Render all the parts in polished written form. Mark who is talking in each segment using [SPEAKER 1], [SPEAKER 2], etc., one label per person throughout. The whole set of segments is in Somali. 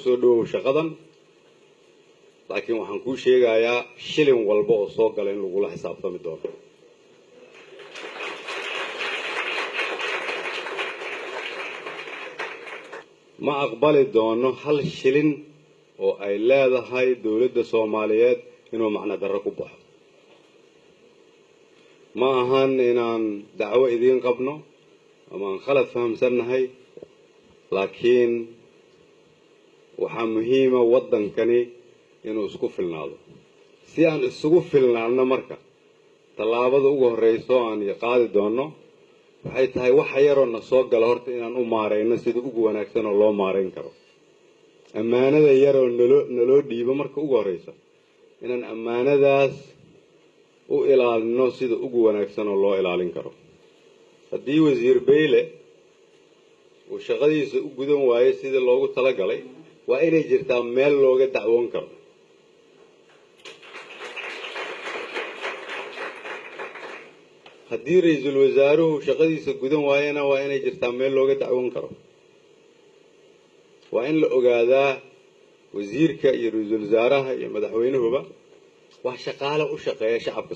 [SPEAKER 1] kusoo dhawow shaqadan laakiin waxaan kuu sheegayaa shilin walba oo soo gala in lagula xisaabtami doono ma aqbali doono hal shilin oo ay leedahay dawladda Soomaaliyeed inuu macna darro ku baxo ma ahan inaan dacwo idin qabno ama aan khalad fahamsanahay laakiin waxaa muhiima waddankani inuu isku filnaado si aan isugu filnaano marka tallaabada ugu horeyso aan qaadi doono waxay tahay waxa yaroo na soo gala horta inaan u maareyno sida ugu wanaagsan oo loo maareyn karo ammaanada yaroo naloo dhiibo marka ugu horeysa inaan ammaanadaas u ilaalino sida ugu wanaagsan oo loo ilaalin karo haddii wasiir Beyle uu shaqadiisa u gudan waayo sida loogu talagalay waa inay jirtaa meel looga dacwoon karo haddii ra'iisul wasaaruhu shaqadiisa gudan waayana waa inay jirtaa meel looga dacwoon karo waa in la ogaadaa wasiirka iyo ra'iisul wasaaraha iyo madaxweynuhuba waa shaqaale u shaqeeya shacabka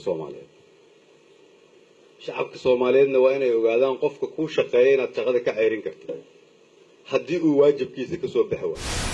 [SPEAKER 1] Soomaaliyeedna waa inay ogaadaan qofka ku shaqeeya inaad shaqada ka ceyrin karto haddii uu waajibkiisa ka soo baxo